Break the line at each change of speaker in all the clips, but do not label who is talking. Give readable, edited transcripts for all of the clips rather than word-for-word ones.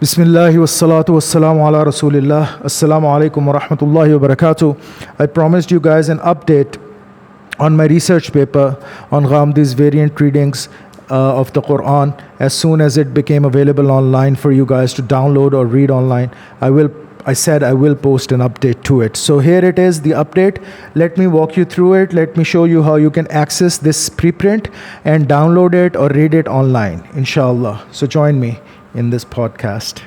Bismillah wassalatu wassalamu ala Rasulillah. Assalamu alaikum wa rahmatullahi wa barakatuh. I promised you guys an update on my research paper on Ghamdi's variant readings of the Quran. As soon as it became available online for you guys to download or read online, I said I will post an update to it. So here it is, the update. Let me walk you through it. Let me show you how you can access this preprint and download it or read it online, inshallah. So join me in this podcast.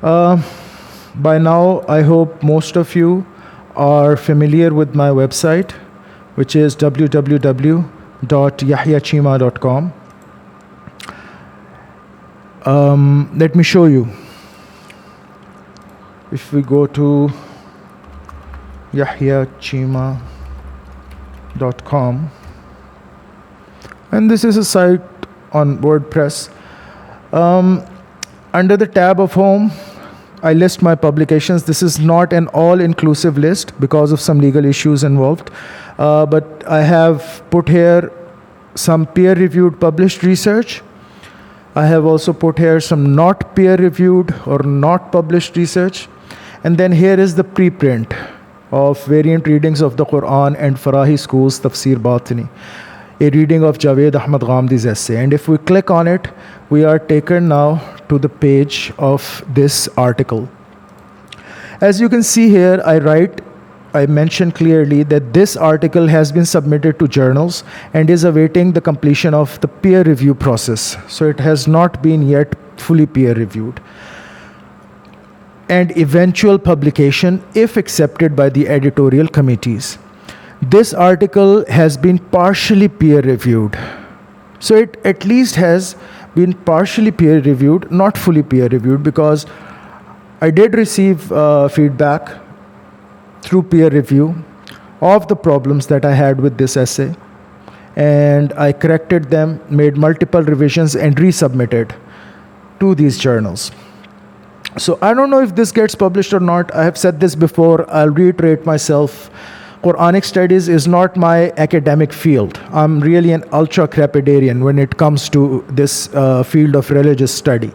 By now, I hope most of you are familiar with my website, which is www.yahyachima.com. Let me show you. If we go to yahyachima.com, and this is a site on WordPress. Under the tab of home, I list my publications. This is not an all-inclusive list because of some legal issues involved, but I have put here some peer-reviewed published research. I have also put here some not peer-reviewed or not published research. And then here is the preprint of variant readings of the Quran and Farahi School's Tafsir Batini, a reading of Javed Ahmad Ghamdi's essay. And if we click on it, we are taken now to the page of this article. As you can see here, I mention clearly that this article has been submitted to journals and is awaiting the completion of the peer review process. So it has not been yet fully peer reviewed. And eventual publication if accepted by the editorial committees. This article has been partially peer reviewed. So it at least has been partially peer reviewed, not fully peer reviewed, because I did receive feedback through peer review of the problems that I had with this essay, and I corrected them, made multiple revisions, and resubmitted to these journals. So I don't know if this gets published or not. I have said this before. I'll reiterate myself. Quranic studies is not my academic field. I'm really an ultra-crepidarian when it comes to this field of religious study.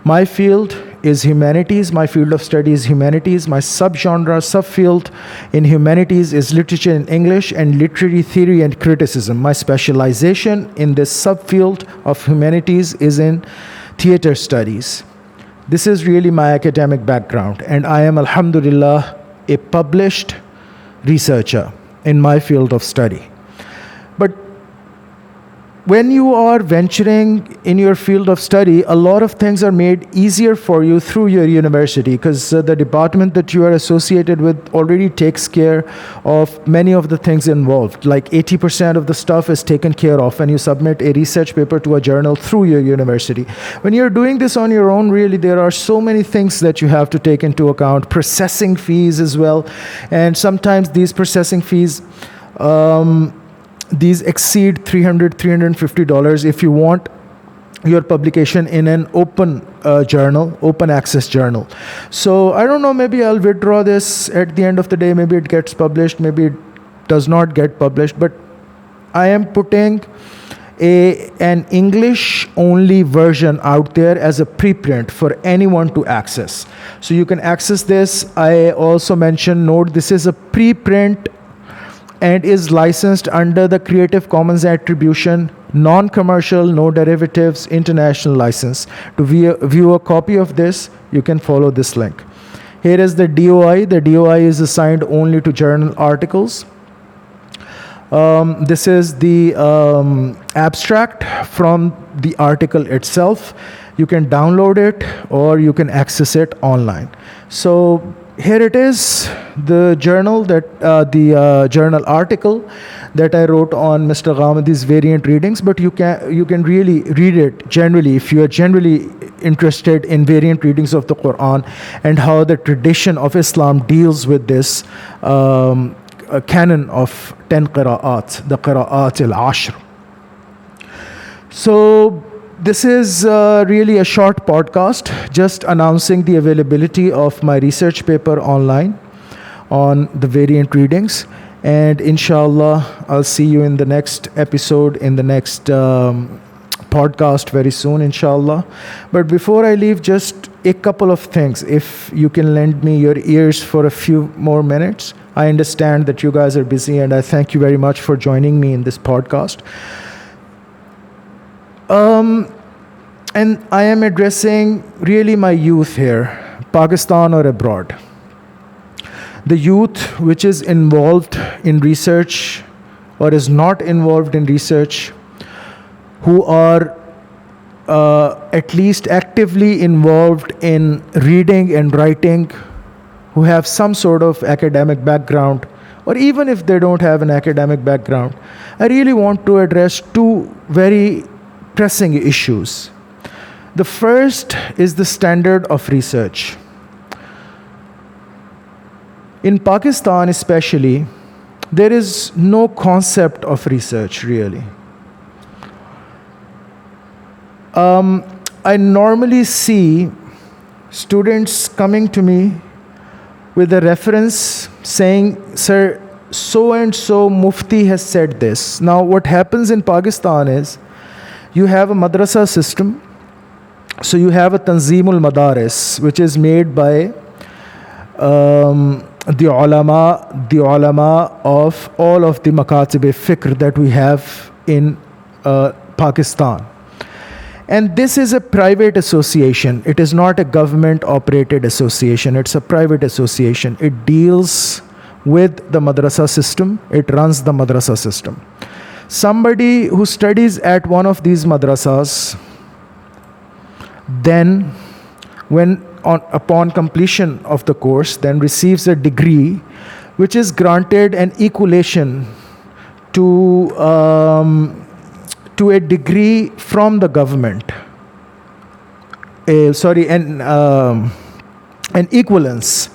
My field is humanities. My field of study is humanities. My subfield in humanities is literature in English and literary theory and criticism. My specialization in this subfield of humanities is in theater studies. This is really my academic background, and I am, alhamdulillah, a published researcher in my field of study. But when you are venturing in your field of study, a lot of things are made easier for you through your university, because the department that you are associated with already takes care of many of the things involved. Like 80% of the stuff is taken care of when you submit a research paper to a journal through your university. When you're doing this on your own, really, there are so many things that you have to take into account. Processing fees as well. And sometimes these processing fees, these exceed $350 if you want your publication in an open journal, open access journal. So I don't know, maybe I'll withdraw this at the end of the day. Maybe it gets published, maybe it does not get published. But I am putting an English-only version out there as a preprint for anyone to access. So you can access this. I also mentioned, note, this is a preprint and is licensed under the Creative Commons Attribution, non-commercial, no derivatives, international license. To view a copy of this, you can follow this link. Here is the DOI. The DOI is assigned only to journal articles. This is the abstract from the article itself. You can download it or you can access it online. So here it is, the journal journal article that I wrote on Mr. Ghamdi's variant readings. But you can really read it generally if you are generally interested in variant readings of the Quran and how the tradition of Islam deals with this canon of 10 qira'at, the qira'at al-ashr. So this is really a short podcast, just announcing the availability of my research paper online on the variant readings. And inshallah, I'll see you in the next episode, in the next podcast very soon, inshallah. But before I leave, just a couple of things. If you can lend me your ears for a few more minutes. I understand that you guys are busy, and I thank you very much for joining me in this podcast. And I am addressing really my youth here, Pakistan or abroad. The youth which is involved in research or is not involved in research, who are at least actively involved in reading and writing, who have some sort of academic background, or even if they don't have an academic background, I really want to address two very pressing issues. The first is the standard of research. In Pakistan especially, there is no concept of research really. I normally see students coming to me with a reference saying, sir, so and so Mufti has said this. Now what happens in Pakistan is, you have a madrasa system. So you have a Tanzeemul Madaris, which is made by the ulama of all of the makatib-e-fikr that we have in Pakistan. And this is a private association. It is not a government-operated association. It's a private association. It deals with the madrasa system. It runs the madrasa system. Somebody who studies at one of these madrasas, then upon completion of the course, then receives a degree which is granted an equation to a degree from the government. An equivalence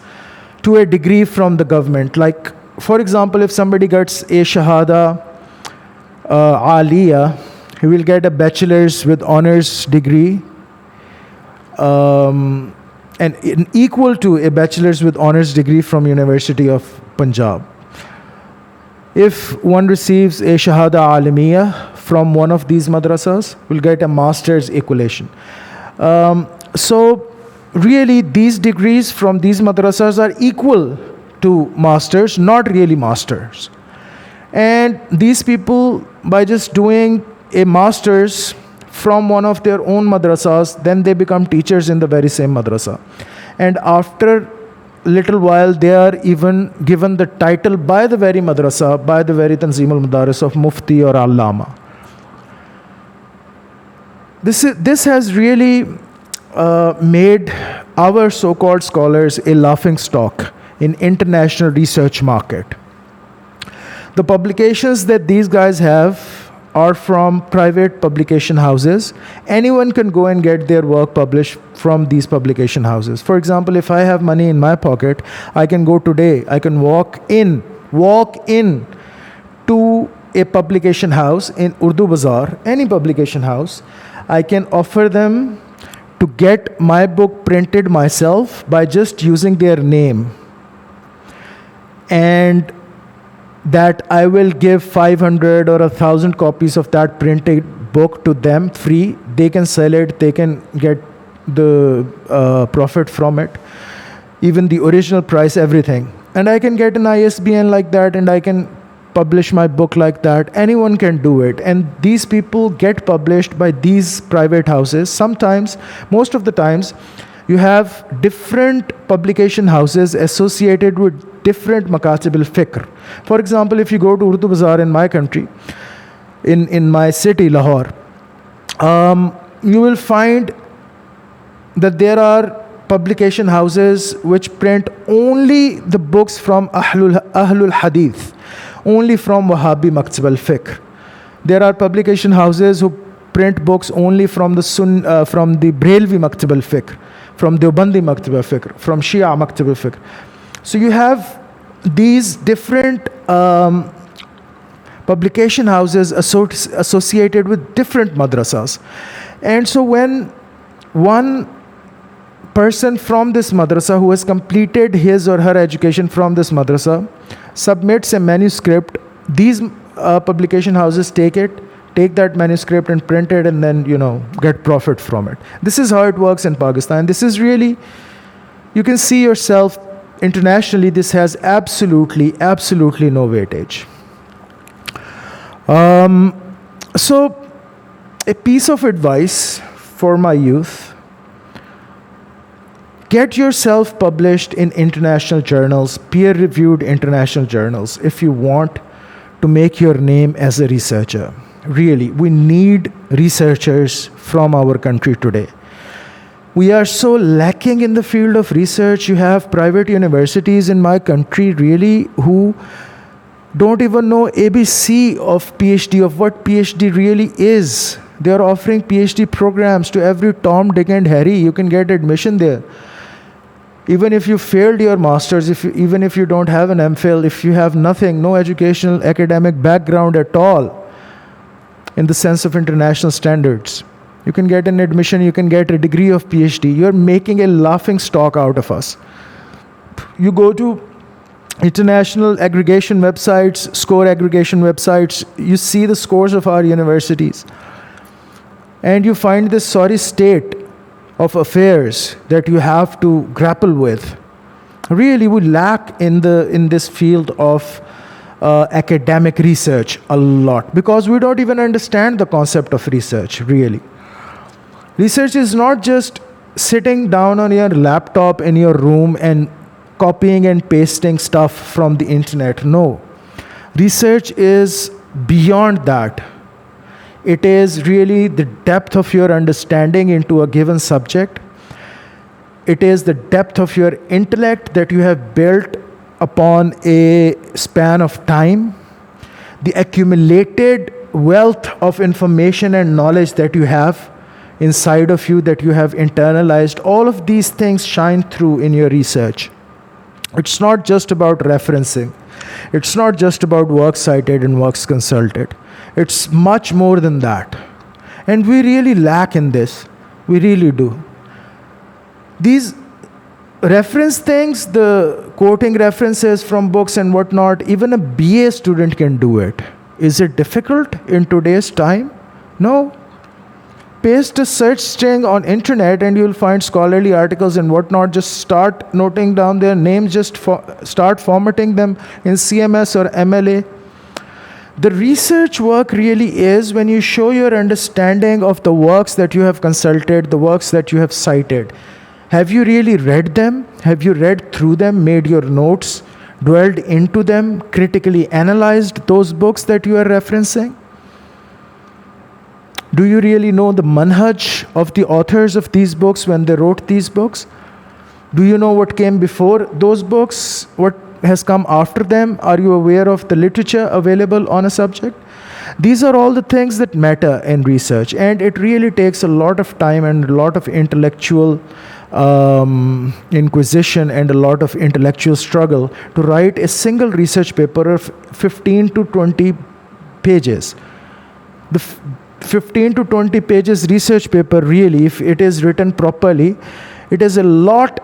to a degree from the government. Like, for example, if somebody gets a Shahada Aliyah, he will get a bachelor's with honors degree, and equal to a bachelor's with honors degree from University of Punjab. If one receives a Shahada Alamiyah from one of these madrasas, will get a master's equation. So really these degrees from these madrasas are equal to masters, not really masters. And these people, by just doing a master's from one of their own madrasas, then they become teachers in the very same madrasa. And after a little while, they are even given the title by the very madrasa, by the very Tanzeemul Madaris of Mufti or Allama. This has really made our so-called scholars a laughing stock in international research market. The publications that these guys have are from private publication houses. Anyone can go and get their work published from these publication houses. For example, if I have money in my pocket, I can go today, I can walk in to a publication house in Urdu Bazaar, any publication house. I can offer them to get my book printed myself by just using their name. And that I will give 500 or 1,000 copies of that printed book to them free. They can sell it, they can get the profit from it, even the original price, everything. And I can get an ISBN like that, and I can publish my book like that. Anyone can do it. And these people get published by these private houses. Sometimes, most of the times, you have different publication houses associated with different makatib al-fikr. For example, if you go to Urdu Bazaar in my country, in my city, Lahore, you will find that there are publication houses which print only the books from Ahlul Hadith, only from Wahhabi Maktab al-Fikr. There are publication houses who print books only from the Brelvi Maktab al-Fikr, from Deobandi Maktab al-Fikr, from Shia Maktab al-Fikr. So you have these different publication houses associated with different madrasas. And so when one person from this madrasa who has completed his or her education from this madrasa submits a manuscript. These publication houses take that manuscript and print it, and then get profit from it. This is how it works in Pakistan. This is really, you can see yourself internationally, this has absolutely no weightage. So a piece of advice for my youth: get yourself published in international journals, peer-reviewed international journals, if you want to make your name as a researcher. Really, we need researchers from our country today. We are so lacking in the field of research. You have private universities in my country, really, who don't even know ABC of PhD, of what PhD really is. They are offering PhD programs to every Tom, Dick, and Harry. You can get admission there. Even if you failed your master's, even if you don't have an MPhil, if you have nothing, no educational, academic background at all, in the sense of international standards, you can get an admission, you can get a degree of PhD. You're making a laughing stock out of us. You go to international aggregation websites, score aggregation websites, you see the scores of our universities, and you find this sorry state of affairs that you have to grapple with. Really, we lack in this field of academic research a lot, because we don't even understand the concept of research, really. Research is not just sitting down on your laptop in your room and copying and pasting stuff from the internet. No. Research is beyond that. It is really the depth of your understanding into a given subject. It is the depth of your intellect that you have built upon a span of time. The accumulated wealth of information and knowledge that you have inside of you, that you have internalized, all of these things shine through in your research. It's not just about referencing. It's not just about works cited and works consulted. It's much more than that. And we really lack in this. We really do. These reference things, the quoting references from books and whatnot, even a BA student can do it. Is it difficult in today's time? No. Paste a search string on internet and you'll find scholarly articles and whatnot. Just start noting down their names, just start formatting them in CMS or MLA. The research work really is when you show your understanding of the works that you have consulted, the works that you have cited. Have you really read them? Have you read through them, made your notes, dwelled into them, critically analyzed those books that you are referencing? Do you really know the manhaj of the authors of these books when they wrote these books? Do you know what came before those books? What has come after them? Are you aware of the literature available on a subject? These are all the things that matter in research, and it really takes a lot of time and a lot of intellectual inquisition and a lot of intellectual struggle to write a single research paper of 15 to 20 pages. The 15 to 20 pages research paper, really, if it is written properly, it is a lot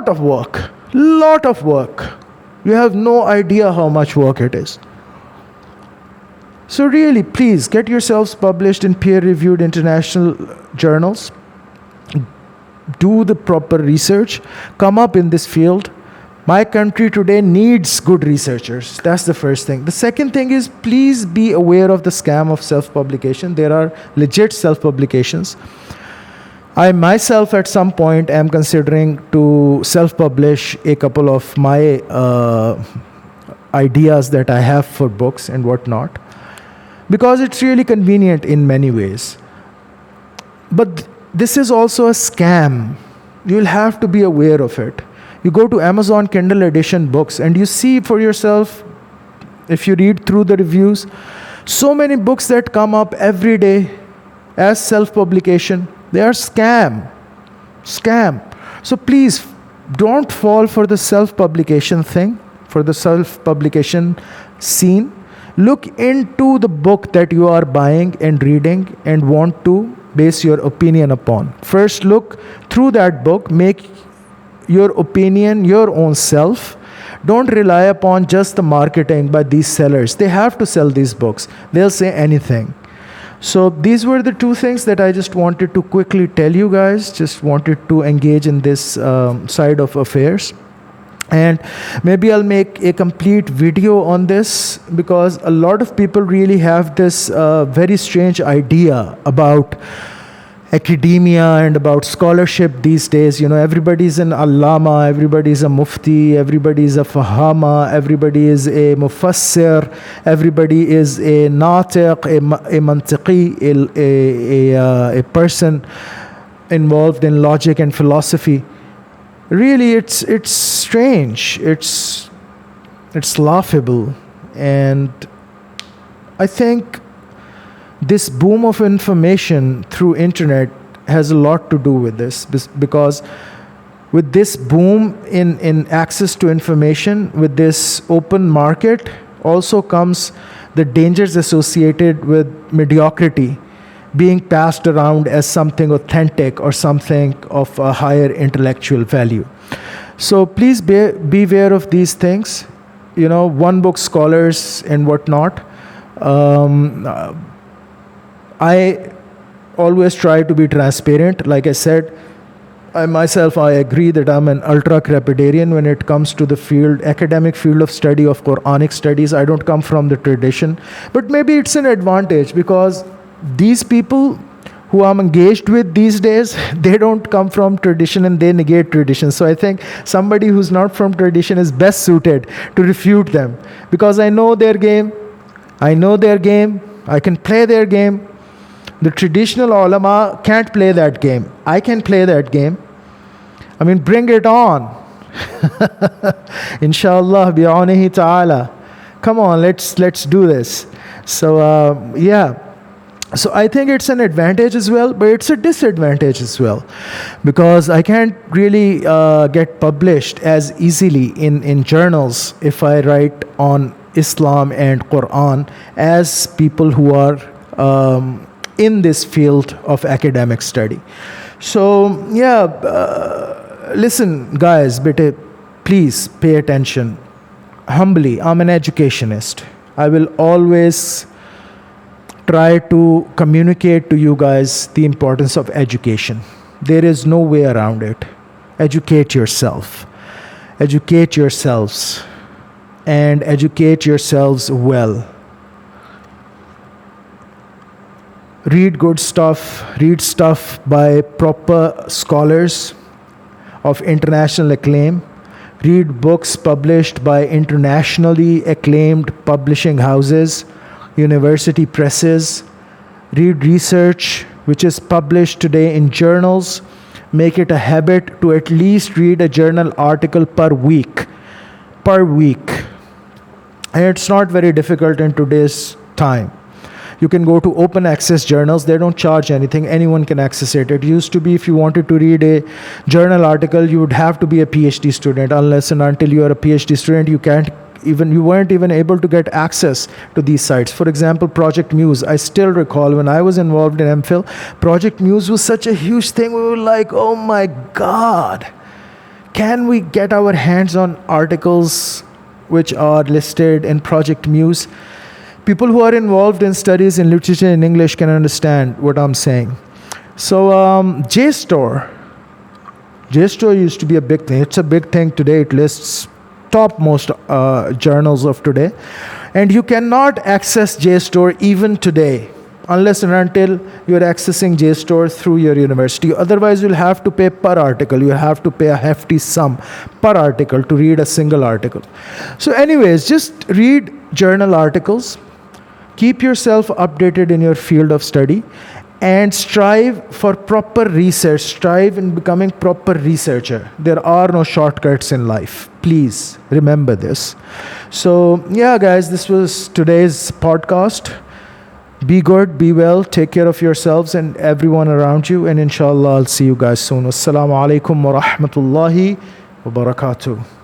of work. Lot of work. You have no idea how much work it is. So really, please get yourselves published in peer-reviewed international journals. Do the proper research. Come up in this field. My country today needs good researchers. That's the first thing. The second thing is, please be aware of the scam of self-publication. There are legit self-publications. I myself at some point am considering to self-publish a couple of my ideas that I have for books and whatnot, because it's really convenient in many ways. But this is also a scam. You'll have to be aware of it. You go to Amazon Kindle edition books and you see for yourself, if you read through the reviews, so many books that come up every day as self-publication. They are scam. So please don't fall for the self-publication thing, for the self-publication scene. Look into the book that you are buying and reading and want to base your opinion upon. First, look through that book, make your opinion your own self. Don't rely upon just the marketing by these sellers. They have to sell these books. They'll say anything. So these were the two things that I just wanted to quickly tell you guys. Just wanted to engage in this side of affairs. And maybe I'll make a complete video on this, because a lot of people really have this very strange idea about academia and about scholarship these days. Everybody's an allama, everybody's a mufti, everybody's a fahama, everybody is a mufassir, everybody is a natiq, a mantiqi, a person involved in logic and philosophy. Really, it's strange. It's laughable. And I think this boom of information through internet has a lot to do with this, because with this boom in access to information, with this open market, also comes the dangers associated with mediocrity being passed around as something authentic or something of a higher intellectual value. So please be aware of these things, one book scholars and whatnot. I always try to be transparent. Like I said, I agree that I'm an ultra-crepidarian when it comes to the academic field of study of Quranic studies. I don't come from the tradition. But maybe it's an advantage, because these people who I'm engaged with these days, they don't come from tradition and they negate tradition. So I think somebody who's not from tradition is best suited to refute them, because I know their game. I can play their game. The traditional ulama can't play that game. I can play that game. I mean, bring it on. Inshallah, bi'awnihi ta'ala. Come on, let's do this. So, So I think it's an advantage as well, but it's a disadvantage as well, because I can't really get published as easily in journals if I write on Islam and Quran as people who are in this field of academic study. So listen guys, please pay attention. Humbly, I'm an educationist. I will always try to communicate to you guys the importance of education. There is no way around it. Educate yourself. Educate yourselves. And educate yourselves well. Read good stuff. Read stuff by proper scholars of international acclaim. Read books published by internationally acclaimed publishing houses, university presses. Read research which is published today in journals. Make it a habit to at least read a journal article per week. And it's not very difficult in today's time. You can go to open access journals. They don't charge anything. Anyone can access it. It used to be if you wanted to read a journal article, you would have to be a PhD student. Unless and until you are a PhD student, you weren't even able to get access to these sites. For example, Project Muse. I still recall when I was involved in MPhil, Project Muse was such a huge thing. We were like, oh my God, can we get our hands on articles which are listed in Project Muse? People who are involved in studies in literature in English can understand what I'm saying. So JSTOR used to be a big thing. It's a big thing today. It lists topmost journals of today. And you cannot access JSTOR even today unless and until you're accessing JSTOR through your university. Otherwise, you'll have to pay per article. You have to pay a hefty sum per article to read a single article. So anyways, just read journal articles. Keep yourself updated in your field of study and strive for proper research. Strive in becoming proper researcher. There are no shortcuts in life. Please remember this. So yeah, guys, this was today's podcast. Be good, be well, take care of yourselves and everyone around you. And inshallah, I'll see you guys soon. Assalamu alaikum wa rahmatullahi wa barakatuh.